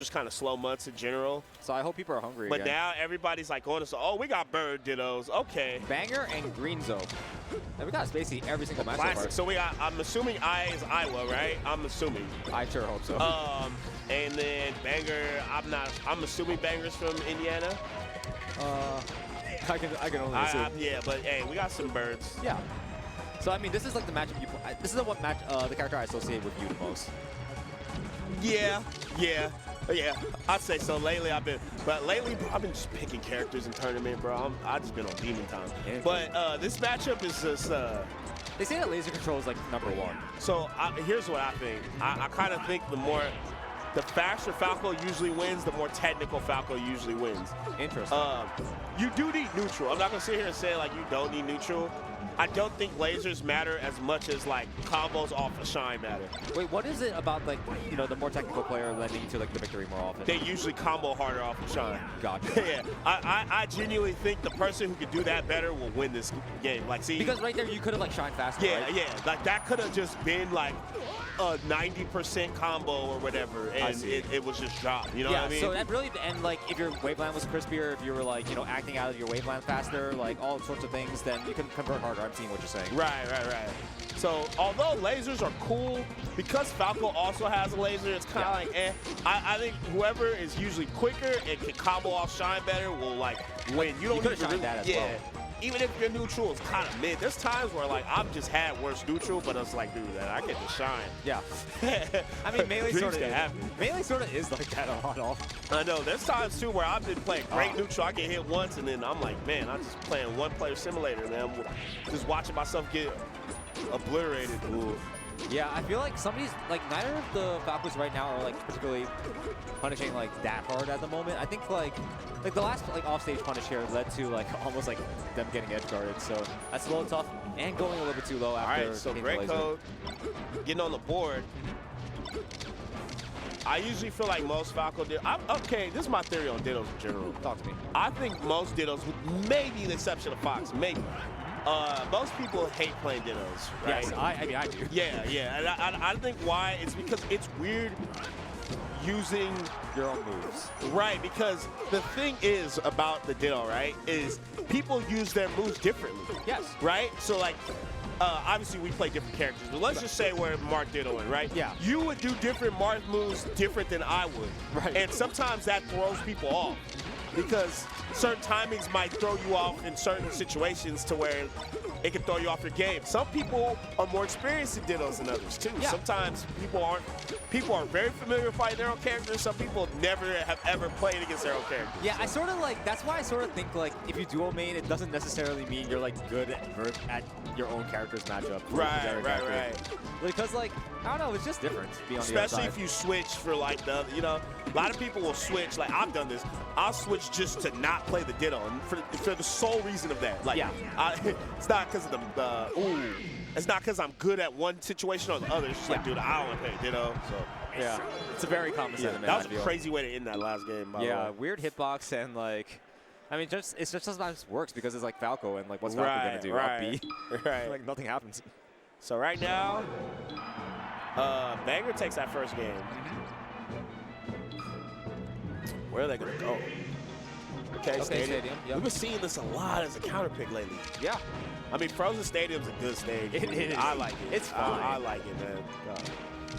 just kind of slow months in general. So I hope people are hungry But again. now everybody's like going to say, oh, we got bird dittos. Okay. Banger and Green Zone. And we got basically every single match so far. Classic. So we got, I'm assuming I is Iowa, right? I'm assuming. I sure hope so. And then Banger, I'm assuming Banger's from Indiana. I can only assume. Yeah, but hey, we got some birds. Yeah. So I mean, this is like the matchup you. This is the one match, the character I associate with you the most. Yeah. I'd say so. Lately, I've been just picking characters in tournament, bro. I've just been on demon time. But this matchup is just. They say that laser control is like #1. So here's what I think. I kind of think the faster Falco usually wins, the more technical Falco usually wins. Interesting. You do need neutral. I'm not gonna sit here and say like you don't need neutral. I don't think lasers matter as much as like combos off a shine matter. Wait, what is it about like, you know, the more technical player lending to like the victory more often? They usually combo harder off a shine. Gotcha. Yeah, I genuinely think the person who can do that better will win this game. Like, see, because right there you could have like shined faster. Yeah, right? yeah, like that could have just been like a 90% combo or whatever, and it was just dropped. You know what I mean? So that really, and like if your waveland was crispier, if you were like, you know, acting out of your waveland faster, like all sorts of things, then you can convert harder. I'm seeing what you're saying. Right. So although lasers are cool, because Falco also has a laser, it's kind of like eh. I think whoever is usually quicker and can combo off shine better will like win. You don't need to shine that as well. Even if your neutral is kind of mid, there's times where like I've just had worse neutral, but it's like, dude, I get to shine. Yeah. I mean, Melee sort of is like that a lot. I know. There's times too where I've been playing great neutral, I get hit once, and then I'm like, man, I'm just playing one-player simulator, man. I'm just watching myself get obliterated. Ooh. Yeah, I feel like somebody's like neither of the Falcons right now are like particularly punishing like that hard at the moment. I think like the last like offstage punish here led to like almost like them getting edge guarded. So that's a little tough and going a little bit too low after. All right, so GrayCode getting on the board. I usually feel like most Falco okay, this is my theory on dittos in general. Talk to me. I think most dittos, with maybe the exception of Fox, maybe. Most people hate playing dittos, right? Yes, I mean, I do. Yeah, and I think why, it's because it's weird using your own moves. Right, because the thing is about the ditto, right, is people use their moves differently. Yes. Right? So like, obviously we play different characters, but let's just say we're Marth dittoing, right? Yeah. You would do different Marth moves different than I would. Right. And sometimes that throws people off, because certain timings might throw you off in certain situations to where it can throw you off your game. Some people are more experienced in dittos than others too. Yeah. Sometimes people are very familiar with fighting their own characters. Some people never have ever played against their own characters. Yeah, I sort of like, that's why I sort of think like if you duo main, it doesn't necessarily mean you're like good at your own character's matchup. Right. Because like, I don't know, it's just different to be on the other Especially side. if you switch for like the, you know, a lot of people will switch, like I've done this, I'll switch just to not play the ditto, and for the sole reason of that. Like, yeah. It's not because of it's not because I'm good at one situation or the other. It's just like, dude, I don't want to play ditto. So yeah, it's a very common sentiment. That was a crazy way to end that last game, by the way. Weird hitbox, and like, I mean, it just sometimes works because it's like Falco, and like, what's Falco gonna do? Up B. Like nothing happens. So right now, Banger takes that first game. Where are they gonna go? Okay, Stadium. Yep. We've been seeing this a lot as a counter pick lately. Yeah. I mean, Frozen Stadium's a good stage. It is. I like it. It's fun. I like it, man.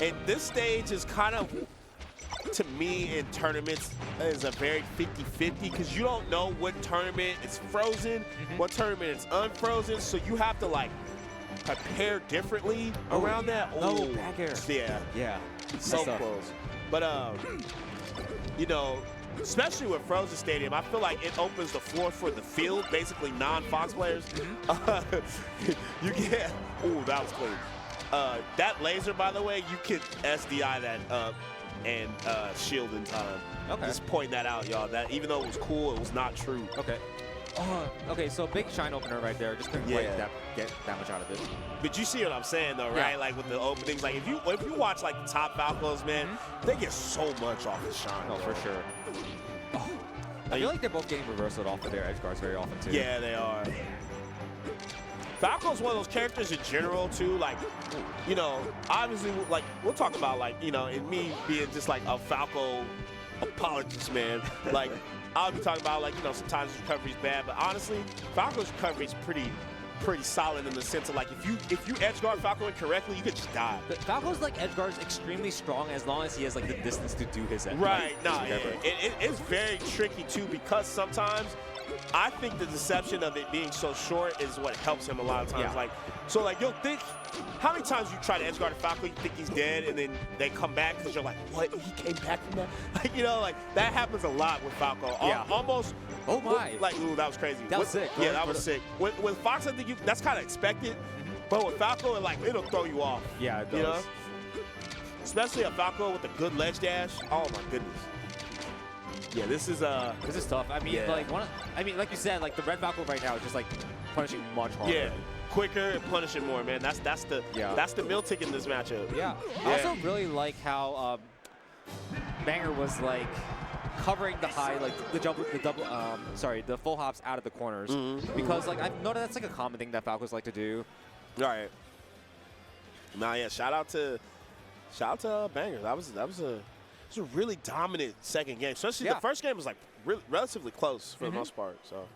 And this stage is kind of, to me, in tournaments, is a very 50-50, because you don't know what tournament is frozen, what tournament is unfrozen, so you have to, like, prepare differently around that. Oh, back air. Yeah. So close. But, you know, especially with Frozen Stadium, I feel like it opens the floor for the field, basically non-Fox players. You get, that was clean. That laser, by the way, you could SDI that up and shield in time. Okay. Just point that out, y'all. That even though it was cool, it was not true. Okay. Okay, so big shine opener right there. Just couldn't quite get that much out of it. But you see what I'm saying, though, right? Like with the openings, like if you watch like the top Falcons, man, they get so much off the shine. Oh, for sure. I feel like they're both getting reversaled off of their edge guards very often too. Yeah, they are. Falco's one of those characters in general too, like, you know, obviously, like, we'll talk about, like, you know, and me being just like a Falco apologies, man. Like, I'll be talking about, like, you know, sometimes his recovery's bad, but honestly, Falco's recovery is pretty solid in the sense of, like, if you edge guard Falco incorrectly, you could just die. But Falco's like edge guard is extremely strong as long as he has like the distance to do his edge. Right, like, nah, it's very tricky too, because sometimes I think the deception of it being so short is what helps him a lot of times. Yeah. Like, so like you'll think, how many times you try to edge guard a Falco, you think he's dead, and then they come back because you're like, what? He came back from that? Like, you know, like that happens a lot with Falco. Yeah. Almost. Oh my! Like, ooh, that was crazy. That was sick. Yeah, that was sick. With Fox, I think that's kind of expected, but with Falco, it'll throw you off. Yeah, it does. You know? Especially a Falco with a good ledge dash. Oh my goodness. Yeah, this is tough. I mean, yeah. like you said, like the red Falco right now is just like punishing much harder. Yeah, quicker and punishing more, man. That's the meal ticket in this matchup. Yeah. I also really like how Banger was like covering the high, like the full hops out of the corners, because like I've noticed that's like a common thing that Falcos like to do. All right. Nah, yeah. Shout out to Banger. That was a really dominant second game. Especially the first game was like relatively close for the most part. So,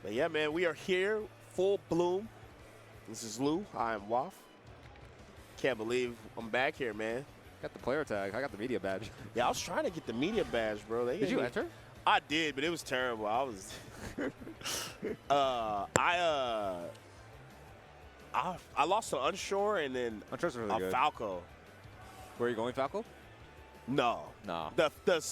but yeah, man, we are here full bloom. This is Lou. I am Waff. Can't believe I'm back here, man. Got the player tag. I got the media badge. Yeah, I was trying to get the media badge, bro. Did you enter? I did, but it was terrible. I was I lost to Unshore and then Unshore's really good. Falco. Where are you going, Falco? No. No. The